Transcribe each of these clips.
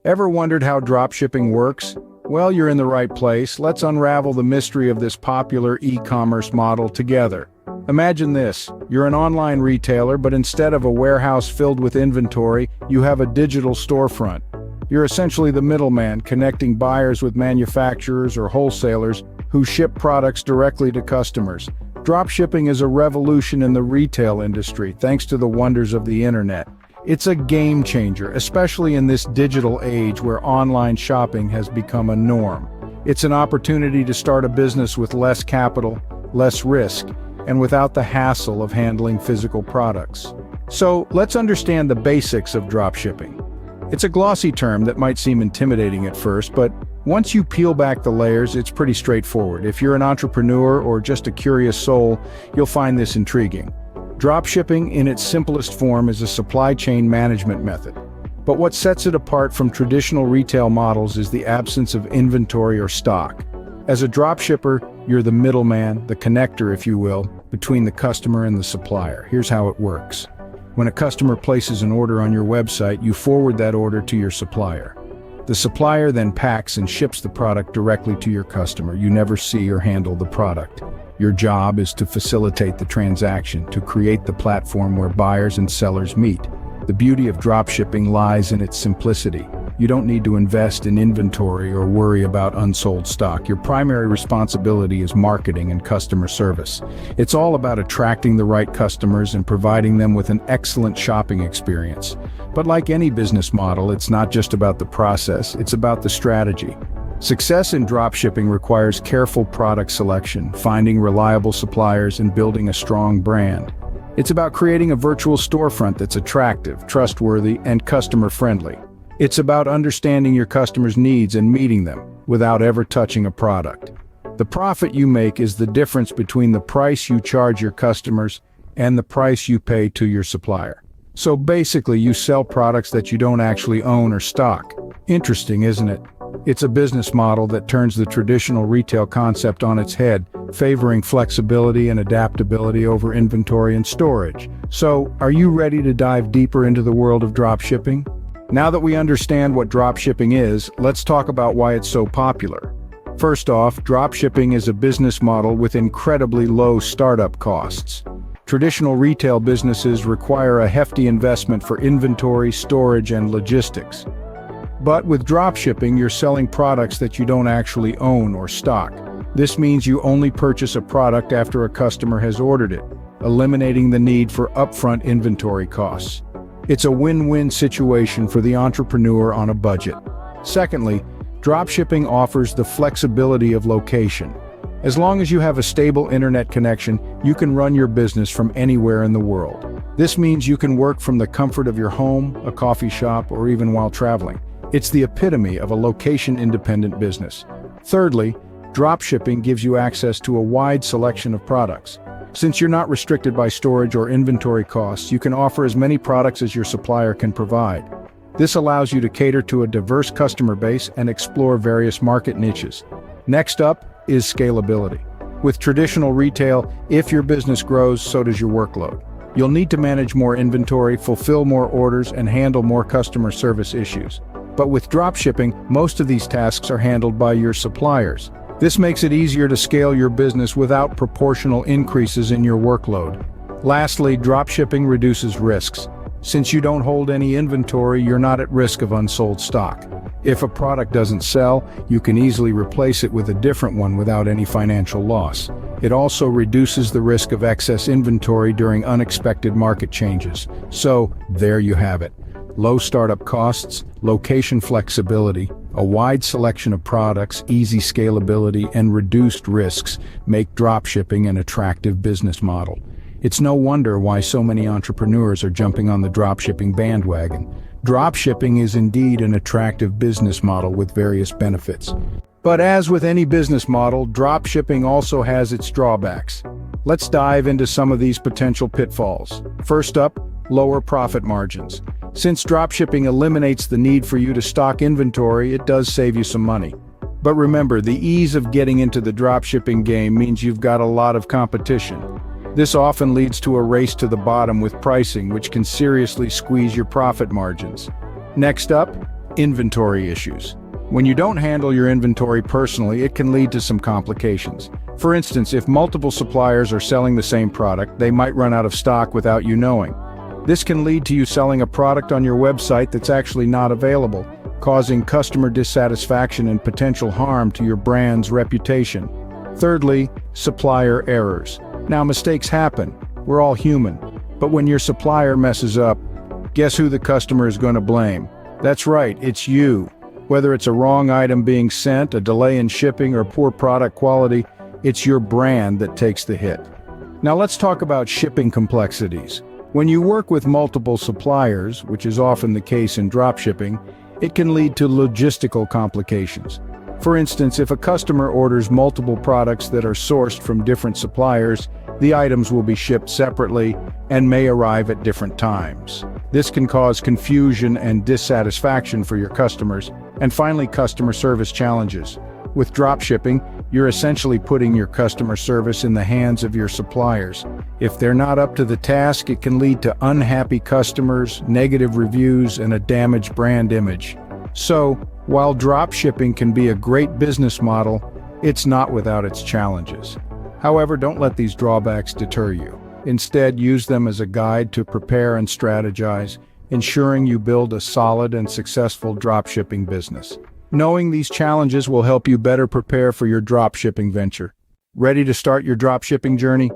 Ever wondered how dropshipping works? Well, you're in the right place. Let's unravel the mystery of this popular e-commerce model together. Imagine this. You're an online retailer, but instead of a warehouse filled with inventory, you have a digital storefront. You're essentially the middleman connecting buyers with manufacturers or wholesalers who ship products directly to customers. Dropshipping is a revolution in the retail industry thanks to the wonders of the internet. It's a game changer, especially in this digital age where online shopping has become a norm. It's an opportunity to start a business with less capital, less risk, and without the hassle of handling physical products. So let's understand the basics of dropshipping. It's a glossy term that might seem intimidating at first, but once you peel back the layers, it's pretty straightforward. If you're an entrepreneur or just a curious soul, you'll find this intriguing. Dropshipping, in its simplest form, is a supply chain management method. But what sets it apart from traditional retail models is the absence of inventory or stock. As a dropshipper, you're the middleman, the connector, if you will, between the customer and the supplier. Here's how it works. When a customer places an order on your website, you forward that order to your supplier. The supplier then packs and ships the product directly to your customer. You never see or handle the product. Your job is to facilitate the transaction, to create the platform where buyers and sellers meet. The beauty of dropshipping lies in its simplicity. You don't need to invest in inventory or worry about unsold stock. Your primary responsibility is marketing and customer service. It's all about attracting the right customers and providing them with an excellent shopping experience. But like any business model, it's not just about the process, it's about the strategy. Success in dropshipping requires careful product selection, finding reliable suppliers, and building a strong brand. It's about creating a virtual storefront that's attractive, trustworthy, and customer-friendly. It's about understanding your customers' needs and meeting them without ever touching a product. The profit you make is the difference between the price you charge your customers and the price you pay to your supplier. So basically, you sell products that you don't actually own or stock. Interesting, isn't it? It's a business model that turns the traditional retail concept on its head, favoring flexibility and adaptability over inventory and storage. So, are you ready to dive deeper into the world of dropshipping? Now that we understand what dropshipping is, let's talk about why it's so popular. First off, dropshipping is a business model with incredibly low startup costs. Traditional retail businesses require a hefty investment for inventory, storage, and logistics. But with dropshipping, you're selling products that you don't actually own or stock. This means you only purchase a product after a customer has ordered it, eliminating the need for upfront inventory costs. It's a win-win situation for the entrepreneur on a budget. Secondly, dropshipping offers the flexibility of location. As long as you have a stable internet connection, you can run your business from anywhere in the world. This means you can work from the comfort of your home, a coffee shop, or even while traveling. It's the epitome of a location-independent business. Thirdly, dropshipping gives you access to a wide selection of products. Since you're not restricted by storage or inventory costs, you can offer as many products as your supplier can provide. This allows you to cater to a diverse customer base and explore various market niches. Next up is scalability. With traditional retail, if your business grows, so does your workload. You'll need to manage more inventory, fulfill more orders, and handle more customer service issues. But with dropshipping, most of these tasks are handled by your suppliers. This makes it easier to scale your business without proportional increases in your workload. Lastly, dropshipping reduces risks. Since you don't hold any inventory, you're not at risk of unsold stock. If a product doesn't sell, you can easily replace it with a different one without any financial loss. It also reduces the risk of excess inventory during unexpected market changes. So, there you have it. Low startup costs, location flexibility, a wide selection of products, easy scalability, and reduced risks make dropshipping an attractive business model. It's no wonder why so many entrepreneurs are jumping on the dropshipping bandwagon. Dropshipping is indeed an attractive business model with various benefits. But as with any business model, dropshipping also has its drawbacks. Let's dive into some of these potential pitfalls. First up, lower profit margins. Since dropshipping eliminates the need for you to stock inventory, it does save you some money. But remember, the ease of getting into the dropshipping game means you've got a lot of competition. This often leads to a race to the bottom with pricing, which can seriously squeeze your profit margins. Next up, Inventory issues. When you don't handle your inventory personally, it can lead to some complications. For instance, if multiple suppliers are selling the same product, they might run out of stock without you knowing. This can lead to you selling a product on your website that's actually not available, causing customer dissatisfaction and potential harm to your brand's reputation. Thirdly, supplier errors. Now, mistakes happen. We're all human. But when your supplier messes up, guess who the customer is going to blame? That's right, it's you. Whether it's a wrong item being sent, a delay in shipping, or poor product quality, it's your brand that takes the hit. Now let's talk about shipping complexities. When you work with multiple suppliers, which is often the case in dropshipping, it can lead to logistical complications. For instance, if a customer orders multiple products that are sourced from different suppliers, the items will be shipped separately and may arrive at different times. This can cause confusion and dissatisfaction for your customers. And finally, customer service challenges. With dropshipping, you're essentially putting your customer service in the hands of your suppliers. If they're not up to the task, it can lead to unhappy customers, negative reviews, and a damaged brand image. So, while dropshipping can be a great business model, it's not without its challenges. However, don't let these drawbacks deter you. Instead, use them as a guide to prepare and strategize, ensuring you build a solid and successful dropshipping business. Knowing these challenges will help you better prepare for your dropshipping venture. Ready to start your dropshipping journey?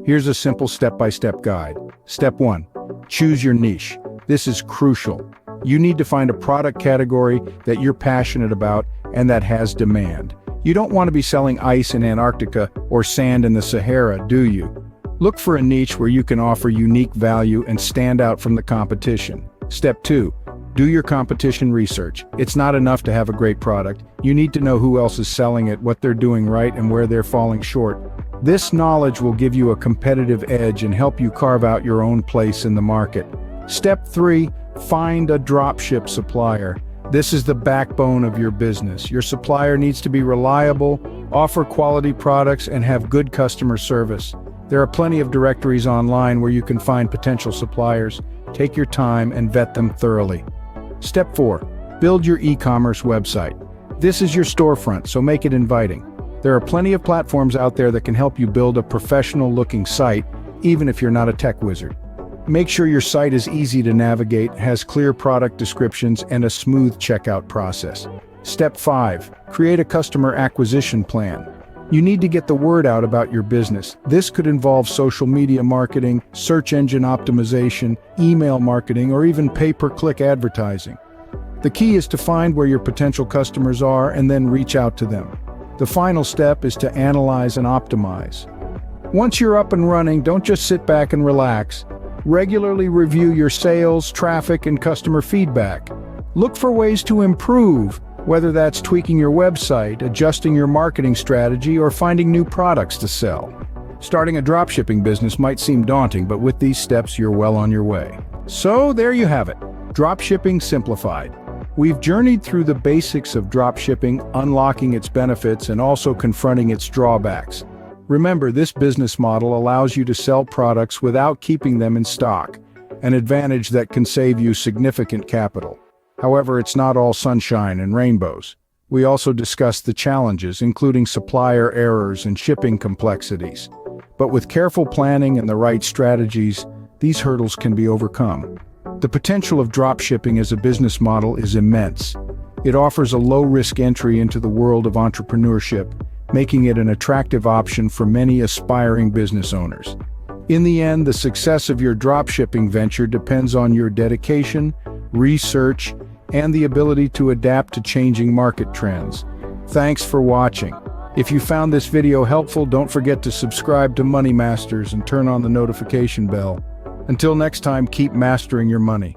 Here's a simple step-by-step guide. Step 1. Choose your niche. This is crucial. You need to find a product category that you're passionate about and that has demand. You don't want to be selling ice in Antarctica or sand in the Sahara, do you? Look for a niche where you can offer unique value and stand out from the competition. Step 2. Do your competition research. It's not enough to have a great product. You need to know who else is selling it, what they're doing right, and where they're falling short. This knowledge will give you a competitive edge and help you carve out your own place in the market. Step 3. Find a dropship supplier. This is the backbone of your business. Your supplier needs to be reliable, offer quality products, and have good customer service. There are plenty of directories online where you can find potential suppliers. Take your time and vet them thoroughly. Step 4. Build your e-commerce website. This is your storefront, so make it inviting. There are plenty of platforms out there that can help you build a professional-looking site, even if you're not a tech wizard. Make sure your site is easy to navigate, has clear product descriptions, and a smooth checkout process. Step 5. Create a customer acquisition plan. You need to get the word out about your business. This could involve social media marketing, search engine optimization, email marketing, or even pay-per-click advertising. The key is to find where your potential customers are and then reach out to them. The final step is to analyze and optimize. Once you're up and running, don't just sit back and relax. Regularly review your sales, traffic, and customer feedback. Look for ways to improve, whether that's tweaking your website, adjusting your marketing strategy, or finding new products to sell. Starting a dropshipping business might seem daunting, but with these steps, you're well on your way. So there you have it, dropshipping simplified. We've journeyed through the basics of dropshipping, unlocking its benefits and also confronting its drawbacks. Remember, this business model allows you to sell products without keeping them in stock, an advantage that can save you significant capital. However, it's not all sunshine and rainbows. We also discussed the challenges, including supplier errors and shipping complexities. But with careful planning and the right strategies, these hurdles can be overcome. The potential of dropshipping as a business model is immense. It offers a low-risk entry into the world of entrepreneurship, making it an attractive option for many aspiring business owners. In the end, the success of your dropshipping venture depends on your dedication, research, and the ability to adapt to changing market trends. Thanks for watching. If you found this video helpful, don't forget to subscribe to Money Masters and turn on the notification bell. Until next time, keep mastering your money.